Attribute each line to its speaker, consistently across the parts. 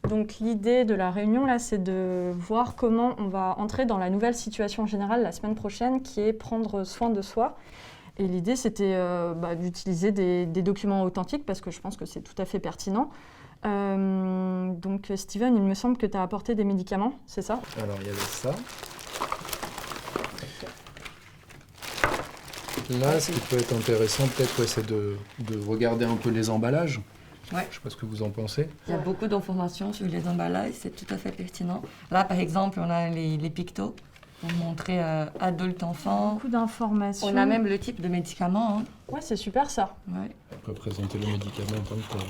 Speaker 1: Donc l'idée de la réunion, là, c'est de voir comment on va entrer dans la nouvelle situation générale la semaine prochaine, qui est prendre soin de soi. Et l'idée, c'était d'utiliser des documents authentiques, parce que je pense que c'est tout à fait pertinent. Donc Steven, il me semble que tu as apporté des médicaments, c'est ça?
Speaker 2: Alors il y avait ça. Là, ce qui peut être intéressant peut-être, c'est de regarder un peu les emballages.
Speaker 3: Ouais.
Speaker 2: Je ne sais pas ce que vous en pensez.
Speaker 3: Il y a beaucoup d'informations sur les emballages, c'est tout à fait pertinent. Là, par exemple, on a les pictos pour montrer adulte, enfant.
Speaker 1: Beaucoup d'informations.
Speaker 3: On a même le type de médicament. Hein.
Speaker 1: Ouais, c'est super ça.
Speaker 3: Ouais.
Speaker 2: On peut présenter le médicament en tant que tel.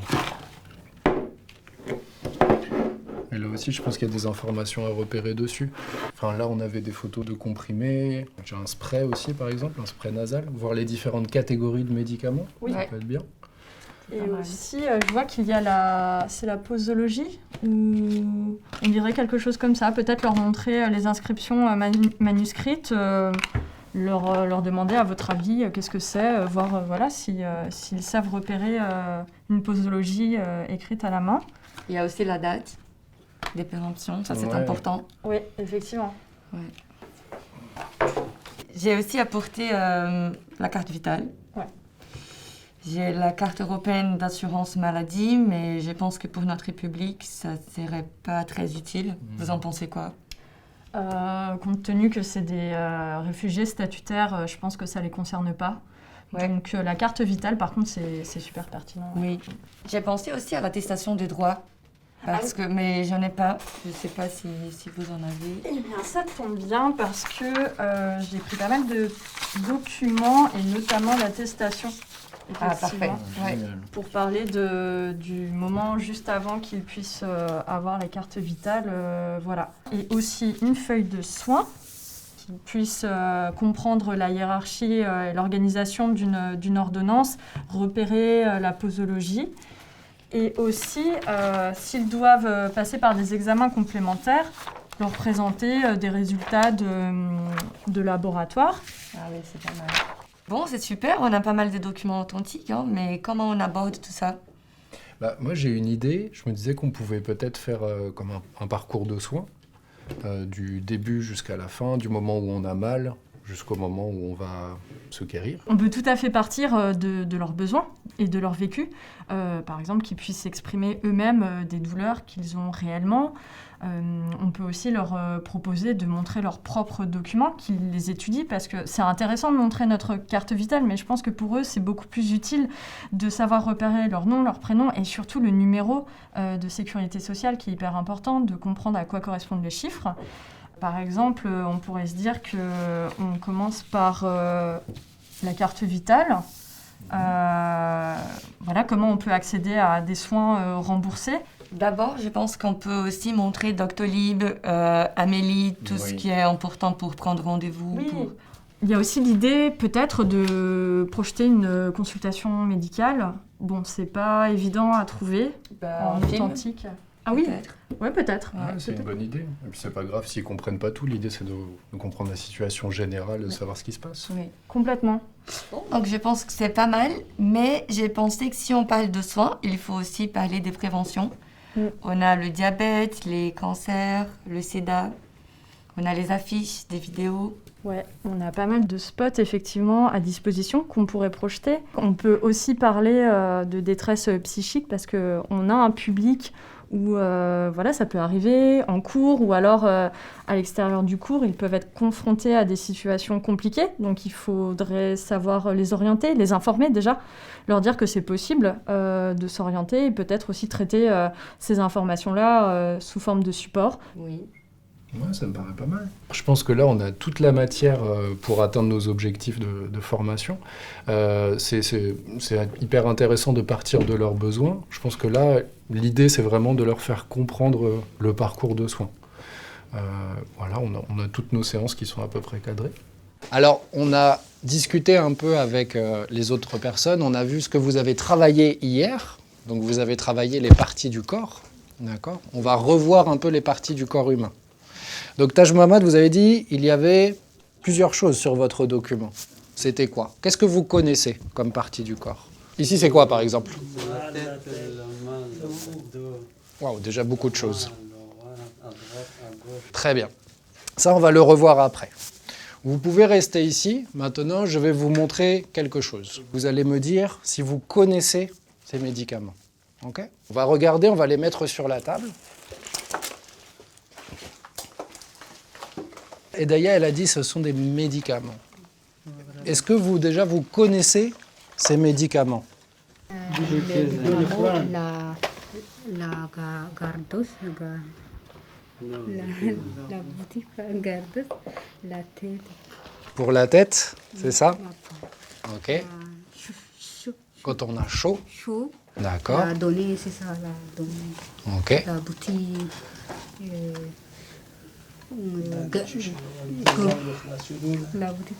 Speaker 2: Et là aussi, je pense qu'il y a des informations à repérer dessus. Enfin, là, on avait des photos de comprimés. J'ai un spray aussi, par exemple, un spray nasal. Voir les différentes catégories de médicaments,
Speaker 1: Oui.
Speaker 2: ça peut être bien.
Speaker 1: Et aussi, je vois qu'il y a c'est la posologie, ou on dirait quelque chose comme ça. Peut-être leur montrer les inscriptions manuscrites, leur demander à votre avis qu'est-ce que c'est, voir s'ils savent repérer une posologie écrite à la main.
Speaker 3: Il y a aussi la date des péremptions, ça c'est
Speaker 2: Ouais.
Speaker 3: important.
Speaker 1: Oui, effectivement.
Speaker 3: Ouais. J'ai aussi apporté la carte vitale.
Speaker 1: Ouais.
Speaker 3: J'ai la carte européenne d'assurance maladie, mais je pense que pour notre République, ça ne serait pas très utile. Vous en pensez quoi?
Speaker 1: Compte tenu que c'est des réfugiés statutaires, je pense que ça ne les concerne pas.
Speaker 3: Ouais.
Speaker 1: Donc la carte vitale, par contre, c'est super pertinent.
Speaker 3: Oui. J'ai pensé aussi à l'attestation des droits. Mais j'en ai pas. Je ne sais pas si vous en avez.
Speaker 1: Eh bien, ça tombe bien parce que j'ai pris pas mal de documents et notamment l'attestation.
Speaker 3: Ah, parfait. Ouais.
Speaker 1: Pour parler du moment juste avant qu'ils puissent avoir la carte vitale, voilà. Et aussi une feuille de soins qui puisse comprendre la hiérarchie et l'organisation d'une ordonnance, repérer la posologie. Et aussi, s'ils doivent passer par des examens complémentaires, leur présenter des résultats de laboratoire.
Speaker 3: Ah oui, c'est pas mal. Bon, c'est super, on a pas mal de documents authentiques, hein, mais comment on aborde tout ça?
Speaker 2: Moi, j'ai une idée. Je me disais qu'on pouvait peut-être faire comme un parcours de soins, du début jusqu'à la fin, du moment où on a mal jusqu'au moment où on va se guérir.
Speaker 1: On peut tout à fait partir de leurs besoins et de leur vécu. Par exemple, qu'ils puissent exprimer eux-mêmes des douleurs qu'ils ont réellement. On peut aussi leur proposer de montrer leurs propres documents, qu'ils les étudient, parce que c'est intéressant de montrer notre carte vitale, mais je pense que pour eux, c'est beaucoup plus utile de savoir repérer leur nom, leur prénom, et surtout le numéro de sécurité sociale, qui est hyper important, de comprendre à quoi correspondent les chiffres. Par exemple, on pourrait se dire qu'on commence par la carte vitale. Voilà, comment on peut accéder à des soins remboursés.
Speaker 3: D'abord, je pense qu'on peut aussi montrer Doctolib, Amélie, tout ce qui est important pour prendre rendez-vous.
Speaker 1: Oui. Il y a aussi l'idée peut-être de projeter une consultation médicale. Bon, c'est pas évident à trouver en authentique. Ah oui, ouais, peut-être.
Speaker 2: C'est une bonne idée. Et puis c'est pas grave s'ils comprennent pas tout. L'idée c'est de comprendre la situation générale, de savoir ce qui se passe.
Speaker 3: Oui.
Speaker 1: Complètement.
Speaker 3: Donc je pense que c'est pas mal, mais j'ai pensé que si on parle de soins, il faut aussi parler des préventions. On a le diabète, les cancers, le sida, on a les affiches, des vidéos.
Speaker 1: Ouais, on a pas mal de spots effectivement à disposition qu'on pourrait projeter. On peut aussi parler de détresse psychique parce qu'on a un public où ça peut arriver en cours ou alors à l'extérieur du cours, ils peuvent être confrontés à des situations compliquées. Donc il faudrait savoir les orienter, les informer déjà, leur dire que c'est possible de s'orienter et peut-être aussi traiter ces informations-là sous forme de support.
Speaker 3: Oui.
Speaker 2: Ouais, ça me paraît pas mal. Je pense que là, on a toute la matière pour atteindre nos objectifs de formation. C'est hyper intéressant de partir de leurs besoins. Je pense que là, l'idée, c'est vraiment de leur faire comprendre le parcours de soins. Voilà, on a toutes nos séances qui sont à peu près cadrées.
Speaker 4: Alors, on a discuté un peu avec les autres personnes. On a vu ce que vous avez travaillé hier. Donc, vous avez travaillé les parties du corps. D'accord ? On va revoir un peu les parties du corps humain. Donc, Taj Mohamed, vous avez dit il y avait plusieurs choses sur votre document. C'était quoi? Qu'est-ce que vous connaissez comme partie du corps? Ici, c'est quoi, par exemple?
Speaker 5: La tête, la main, le dos.
Speaker 4: Waouh, déjà beaucoup de choses. Très bien. Ça, on va le revoir après. Vous pouvez rester ici. Maintenant, je vais vous montrer quelque chose. Vous allez me dire si vous connaissez ces médicaments. Ok ? On va regarder, on va les mettre sur la table. Et Daya, elle a dit ce sont des médicaments. Est-ce que vous, déjà, vous connaissez ces médicaments?
Speaker 5: La Gardos, la boutique Gardos, la tête.
Speaker 4: Pour la tête, c'est ça? Ok.
Speaker 5: Chaud,
Speaker 4: Quand on a chaud.
Speaker 5: chaud.
Speaker 4: D'accord.
Speaker 5: La donnée, c'est ça, la donnée.
Speaker 4: Ok.
Speaker 5: La boutique. La boutique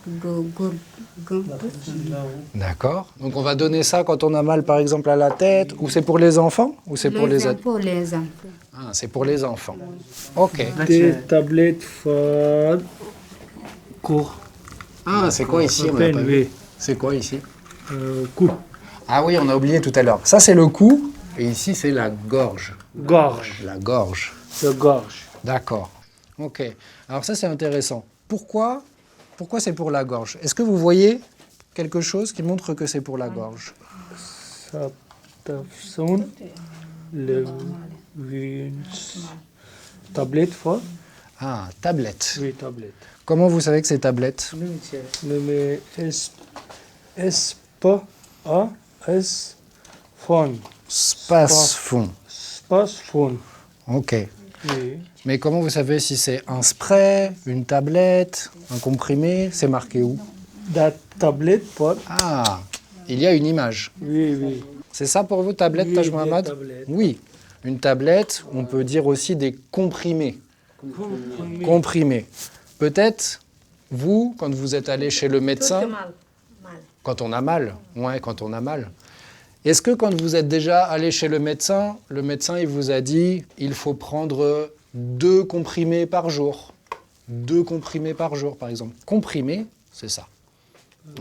Speaker 4: D'accord. Donc on va donner ça quand on a mal, par exemple, à la tête. Ou c'est pour les enfants? Ou c'est pour les adultes?
Speaker 5: Pour les enfants.
Speaker 4: Ah, c'est pour les enfants. Ok.
Speaker 6: Des tablettes fortes, court,
Speaker 4: Ah, c'est quoi ici? On l'a pas vu. C'est quoi ici?
Speaker 6: cou,
Speaker 4: Ah oui, on a oublié tout à l'heure. Ça, c'est le cou. Et ici, c'est la gorge.
Speaker 6: gorge,
Speaker 4: La gorge.
Speaker 6: de gorge.
Speaker 4: D'accord. Ok. Alors ça, c'est intéressant. Pourquoi c'est pour la gorge? Est-ce que vous voyez quelque chose qui montre que c'est pour la gorge?
Speaker 6: Saptafson, le tablette forte,
Speaker 4: Ah, tablette.
Speaker 6: oui, tablette.
Speaker 4: Comment vous savez que c'est tablette?
Speaker 6: Mais S, P, A, S, phone,
Speaker 4: Spasfon.
Speaker 6: space phone,
Speaker 4: Ok.
Speaker 6: oui.
Speaker 4: Mais comment vous savez si c'est un spray, une tablette, un comprimé? C'est marqué où?
Speaker 6: La tablette forte,
Speaker 4: Ah, il y a une image.
Speaker 6: oui, oui.
Speaker 4: C'est ça pour vous, tablette,
Speaker 6: Oui,
Speaker 4: Taj
Speaker 6: des
Speaker 4: Mohamed?
Speaker 6: tablettes.
Speaker 4: Oui. Une tablette, on peut dire aussi des comprimés. Comprimés. Peut-être, vous, quand vous êtes allé chez le médecin, quand on a mal, ouais, quand on a mal. Est-ce que quand vous êtes déjà allé chez le médecin, il vous a dit il faut prendre 2 comprimés par jour? 2 comprimés par jour, par exemple. Comprimés, c'est ça.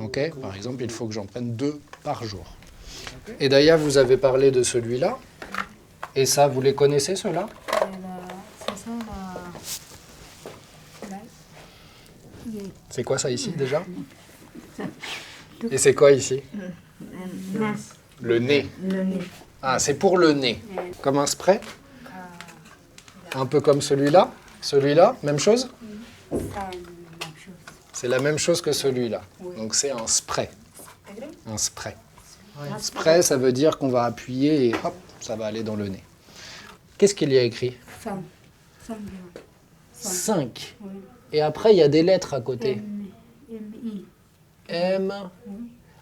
Speaker 4: Ok. Par exemple, il faut que j'en prenne 2 par jour. Et d'ailleurs, vous avez parlé de celui-là. Et ça, vous les connaissez, ceux-là?
Speaker 5: C'est ça,
Speaker 4: C'est quoi ça ici, déjà? Et c'est quoi ici? Le nez.
Speaker 5: le nez.
Speaker 4: Ah, c'est pour le nez. Comme un spray? Un peu comme celui-là? Celui-là, même chose? C'est la même chose que celui-là. Donc c'est un spray. Un spray. Spray, ça veut dire qu'on va appuyer et hop, ça va aller dans le nez. Qu'est-ce qu'il y a écrit? 5. Et après, il y a des lettres à côté.
Speaker 5: M-I.
Speaker 4: M.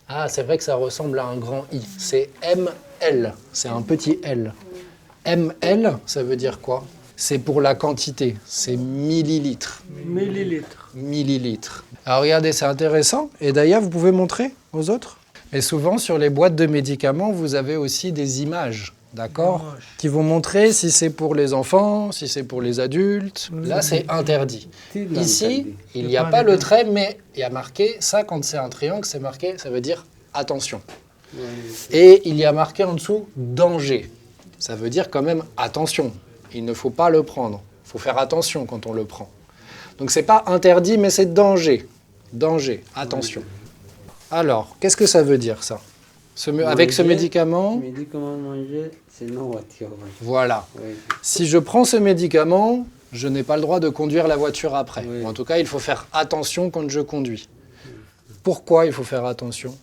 Speaker 4: Ah, c'est vrai que ça ressemble à un grand I. C'est ML. C'est un petit L. ML, ça veut dire quoi? C'est pour la quantité. C'est millilitres.
Speaker 6: Millilitres.
Speaker 4: Millilitres. Alors regardez, c'est intéressant. Et d'ailleurs, vous pouvez montrer aux autres? Et souvent, sur les boîtes de médicaments, vous avez aussi des images, d'accord? Qui vont montrer si c'est pour les enfants, si c'est pour les adultes. Là, c'est interdit. Ici, il n'y a pas le trait, mais il y a marqué, ça, quand c'est un triangle, c'est marqué, ça veut dire attention. Et il y a marqué en dessous danger. Ça veut dire quand même attention. Il ne faut pas le prendre. Il faut faire attention quand on le prend. Donc c'est pas interdit, mais c'est danger. Danger, attention. Alors, qu'est-ce que ça veut dire ça? Avec ce médicament,
Speaker 7: Médicament manger, c'est non voiture.
Speaker 4: voilà.
Speaker 7: Oui.
Speaker 4: Si je prends ce médicament, je n'ai pas le droit de conduire la voiture après.
Speaker 7: Oui.
Speaker 4: Ou en tout cas, il faut faire attention quand je conduis. Pourquoi il faut faire attention?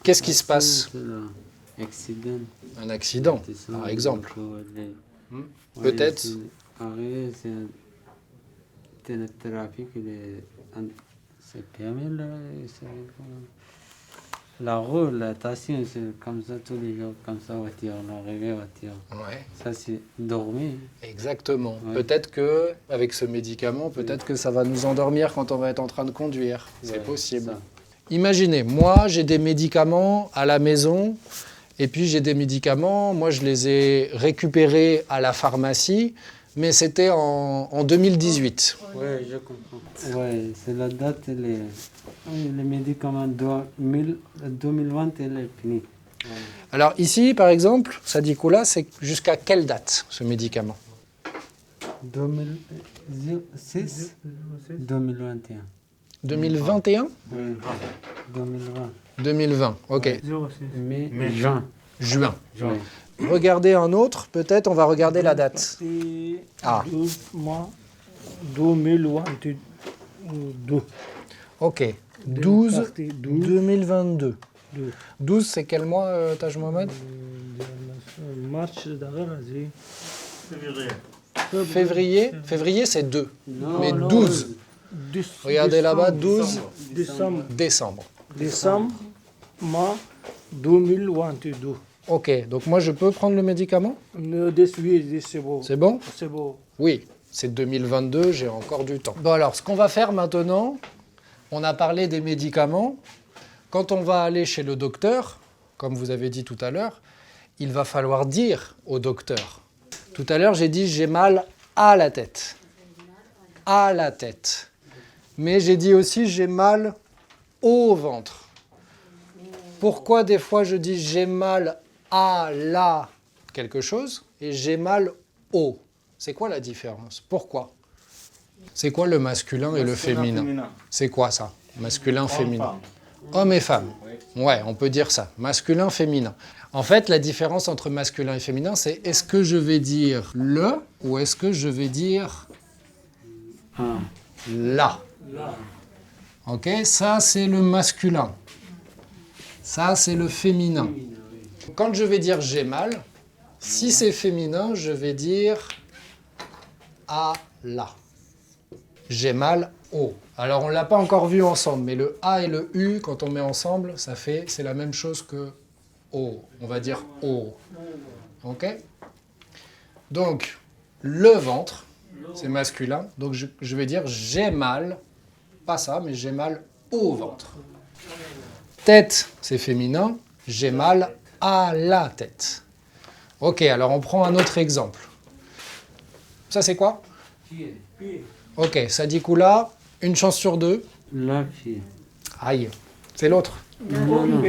Speaker 4: Qu'est-ce qui se passe?
Speaker 7: Accident.
Speaker 4: Un accident, par exemple. Peut-être.
Speaker 7: Arrivé, c'est le trafic, c'est permis là. La roue, la station, c'est comme ça tous les jours, comme ça, voiture, l'arrivée, voiture.
Speaker 4: Ouais.
Speaker 7: Ça, c'est dormir.
Speaker 4: Exactement.
Speaker 7: Ouais.
Speaker 4: Peut-être que avec ce médicament, peut-être que ça va nous endormir quand on va être en train de conduire. C'est
Speaker 7: Ouais,
Speaker 4: possible.
Speaker 7: ça.
Speaker 4: Imaginez, moi j'ai des médicaments à la maison et puis j'ai des médicaments, moi je les ai récupérés à la pharmacie, mais c'était en 2018.
Speaker 7: Oui, je comprends. Oui, c'est la date, les médicaments 2020, elle est finie.
Speaker 4: Alors ici, par exemple, Sadikoula, c'est jusqu'à quelle date ce médicament?
Speaker 7: 2006, 2021.
Speaker 4: 2021?
Speaker 7: Oui, 2020.
Speaker 4: 2020, ok.
Speaker 6: 06.
Speaker 7: Mais juin.
Speaker 4: Juin.
Speaker 7: Oui.
Speaker 4: Regardez un autre, peut-être on va regarder la date.
Speaker 6: Parti
Speaker 4: Ah.
Speaker 6: 12 mois 2022.
Speaker 4: Ok. 12
Speaker 6: Parti 12.
Speaker 4: 2022.
Speaker 6: 12.
Speaker 4: 12, c'est quel mois, Taj Mohamed?
Speaker 6: Mars d'ailleurs, vas-y.
Speaker 4: Février. Février, c'est 2.
Speaker 7: Non,
Speaker 4: Mais
Speaker 7: non,
Speaker 4: 12. Regardez là-bas, 12
Speaker 6: Décembre.
Speaker 4: décembre.
Speaker 6: Décembre, mois 2022.
Speaker 4: Ok, donc moi je peux prendre le médicament?
Speaker 6: Oui, c'est beau.
Speaker 4: C'est bon?
Speaker 6: C'est beau.
Speaker 4: Oui, c'est 2022, j'ai encore du temps. Bon alors, ce qu'on va faire maintenant, on a parlé des médicaments. Quand on va aller chez le docteur, comme vous avez dit tout à l'heure, il va falloir dire au docteur. Tout à l'heure, j'ai dit j'ai mal à la tête. À la tête. Mais j'ai dit aussi j'ai mal au ventre. Pourquoi des fois je dis j'ai mal à la quelque chose et j'ai mal au? C'est quoi la différence? Pourquoi? C'est quoi le masculin et le féminin? C'est quoi ça? Masculin, féminin. Homme et femme. Ouais, on peut dire ça. Masculin, féminin. En fait, la différence entre masculin et féminin, c'est est-ce que je vais dire le ou est-ce que je vais dire
Speaker 7: Ah.
Speaker 4: la? Ok, ça c'est le masculin. Ça c'est le féminin. Quand je vais dire j'ai mal, si c'est féminin, je vais dire à la. J'ai mal au. Alors on ne l'a pas encore vu ensemble, mais le A et le U, quand on met ensemble, c'est la même chose que O. On va dire O. Ok? Donc, le ventre, c'est masculin. Donc je vais dire j'ai mal, pas ça, mais j'ai mal au ventre. Tête, c'est féminin. J'ai mal à la tête. Ok, alors on prend un autre exemple. Ça c'est quoi? Ok, Sadikoula, une chance sur deux.
Speaker 7: La pied.
Speaker 4: Aïe, c'est l'autre.
Speaker 7: Non, non.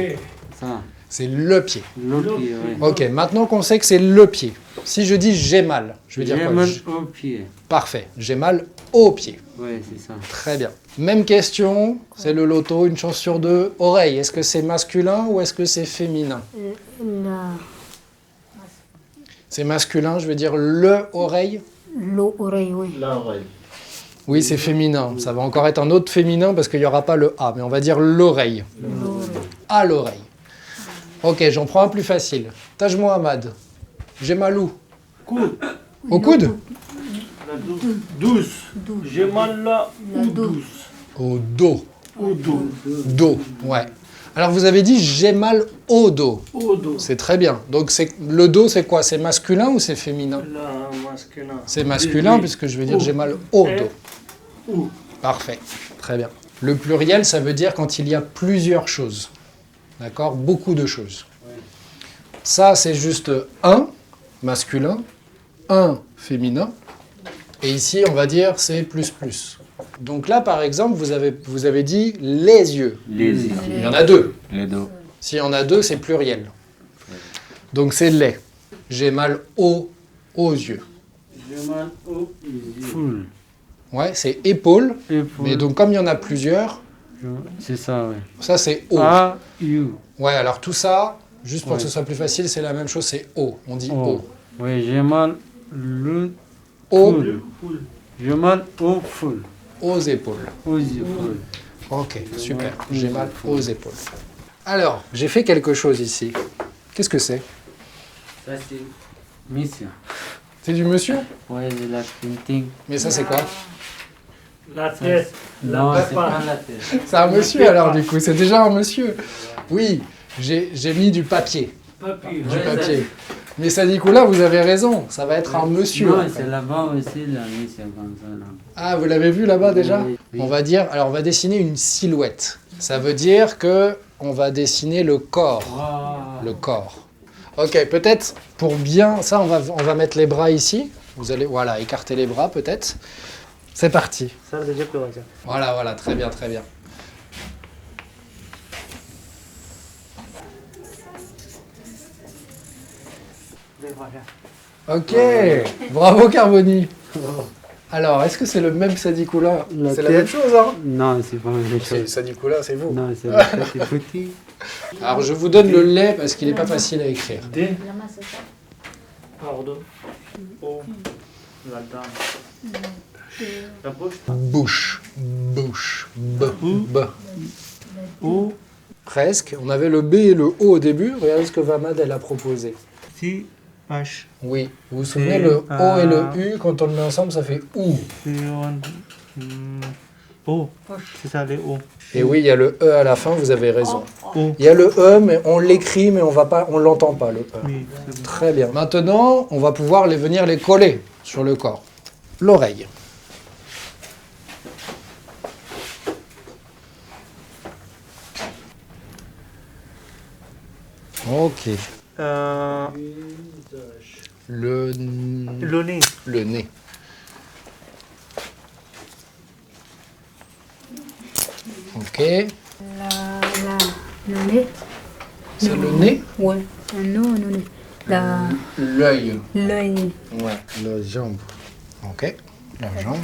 Speaker 7: Ça.
Speaker 4: C'est le pied.
Speaker 7: Le pied, oui.
Speaker 4: Ok, maintenant qu'on sait que c'est le pied, si je dis j'ai mal, je vais dire
Speaker 7: J'ai
Speaker 4: quoi?
Speaker 7: mal au pied.
Speaker 4: Parfait, j'ai mal au pied.
Speaker 7: Oui, c'est ça.
Speaker 4: Très bien. Même question, c'est le loto, une chance sur deux. Oreille, est-ce que c'est masculin ou est-ce que c'est féminin? C'est masculin, je vais dire le oreille.
Speaker 5: L'oreille, oui.
Speaker 4: Oui, c'est féminin. Ça va encore être un autre féminin parce qu'il n'y aura pas le A, mais on va dire l'oreille. À l'oreille. Ok, j'en prends un plus facile. Taj Mohamed, j'ai mal où?
Speaker 6: Coude.
Speaker 4: Au coude?
Speaker 6: 12. J'ai mal là ou 12.
Speaker 4: Au dos.
Speaker 6: Au dos.
Speaker 4: Dos, ouais. Alors vous avez dit j'ai mal au dos.
Speaker 6: Au dos.
Speaker 4: C'est très bien. Donc le dos, c'est quoi? C'est masculin ou c'est féminin?
Speaker 6: Là, masculin.
Speaker 4: C'est masculin
Speaker 6: Oui.
Speaker 4: puisque je vais dire j'ai mal au dos.
Speaker 6: Ou.
Speaker 4: Parfait, très bien. Le pluriel, ça veut dire quand il y a plusieurs choses. D'accord? Beaucoup de choses. Ça, c'est juste un masculin, un féminin. Et ici, on va dire c'est plus plus. Donc là, par exemple, vous avez dit les yeux.
Speaker 7: Les yeux.
Speaker 4: Il y en a deux.
Speaker 7: Les dos.
Speaker 4: S'il y en a deux, c'est pluriel. Donc c'est les. J'ai mal aux yeux.
Speaker 7: J'ai mal au yeux. Full.
Speaker 4: Ouais, c'est épaule.
Speaker 7: Épaule.
Speaker 4: Mais donc comme il y en a plusieurs,
Speaker 7: C'est ça, oui.
Speaker 4: ça c'est O.
Speaker 7: A, U.
Speaker 4: Ouais, alors tout ça, juste pour
Speaker 7: Ouais.
Speaker 4: que ce soit plus facile, c'est la même chose, c'est O. On dit
Speaker 7: O.
Speaker 4: O.
Speaker 7: Oui, j'ai mal le
Speaker 4: O,
Speaker 7: full. J'ai mal au full.
Speaker 4: aux épaules.
Speaker 7: Aux yeux. Full.
Speaker 4: Ok, super. J'ai mal aux épaules. Alors, j'ai fait quelque chose ici. Qu'est-ce que c'est?
Speaker 7: Ça, c'est mission.
Speaker 4: C'est du monsieur?
Speaker 7: Oui, c'est la printing.
Speaker 4: Mais ça c'est quoi?
Speaker 6: La tête.
Speaker 7: Non,
Speaker 6: La
Speaker 7: c'est pas
Speaker 6: papa.
Speaker 7: la tête.
Speaker 4: C'est un monsieur alors du coup, c'est déjà un monsieur. Oui, j'ai mis du papier.
Speaker 6: Papier.
Speaker 4: Du papier. Mais Sadikoula, vous avez raison, ça va être un monsieur.
Speaker 7: Non,
Speaker 4: en fait.
Speaker 7: c'est là-bas aussi, la mission comme ça. Là.
Speaker 4: Ah, vous l'avez vu là-bas déjà?
Speaker 7: Oui, oui.
Speaker 4: On va dire, alors on va dessiner une silhouette. Ça veut dire que on va dessiner le corps.
Speaker 7: Wow.
Speaker 4: Le corps. Ok, peut-être pour bien, ça on va mettre les bras ici. Vous allez, voilà, écarter les bras peut-être. C'est parti.
Speaker 6: Ça, déjà, que va dire.
Speaker 4: Voilà, très bien, très bien.
Speaker 6: voilà.
Speaker 4: Ok, bravo Carboni. Alors, est-ce que c'est le même Sadikoula?
Speaker 7: La
Speaker 4: C'est la
Speaker 7: tête.
Speaker 4: même chose, hein?
Speaker 7: Non, c'est pas la même
Speaker 4: C'est
Speaker 7: chose.
Speaker 4: Sadikoula, c'est vous.
Speaker 7: Non, c'est la tête est petit.
Speaker 4: Alors, je vous donne le lait parce qu'il n'est pas facile à écrire.
Speaker 6: D. Pardon. O. La dame. La bouche.
Speaker 4: Bouche, bouche, b, b.
Speaker 6: O.
Speaker 4: Presque. On avait le B et le O au début. Regardez ce que Vamad, elle a proposé.
Speaker 6: Si. H.
Speaker 4: Oui. Vous vous souvenez, le O et le U, quand on le met ensemble, ça fait OU.
Speaker 6: O. C'est ça, les O.
Speaker 4: Et oui, il y a le E à la fin, vous avez raison.
Speaker 6: O.
Speaker 4: Il y a le E, mais on l'écrit, mais on l'entend pas, le E.
Speaker 6: Oui, c'est bon.
Speaker 4: Très bien. Maintenant, on va pouvoir venir les coller sur le corps. L'oreille. Ok. Le
Speaker 6: Le nez.
Speaker 4: le nez. Ok.
Speaker 5: Le nez.
Speaker 4: C'est le nez.
Speaker 5: Ouais. Non, non, non.
Speaker 4: L'œil.
Speaker 5: L'œil.
Speaker 4: Ouais. La jambe. Ok. La jambe.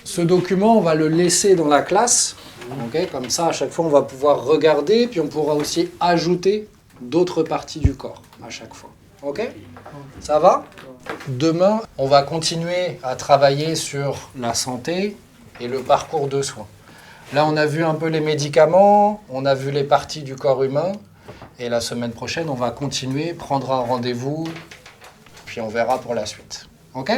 Speaker 4: Ce document, on va le laisser dans la classe. Ok. Comme ça, à chaque fois, on va pouvoir regarder, puis on pourra aussi ajouter d'autres parties du corps à chaque fois. Ok? Ça va? Demain, on va continuer à travailler sur la santé et le parcours de soins. Là, on a vu un peu les médicaments, on a vu les parties du corps humain. Et la semaine prochaine, on va continuer, prendre un rendez-vous, puis on verra pour la suite. Ok?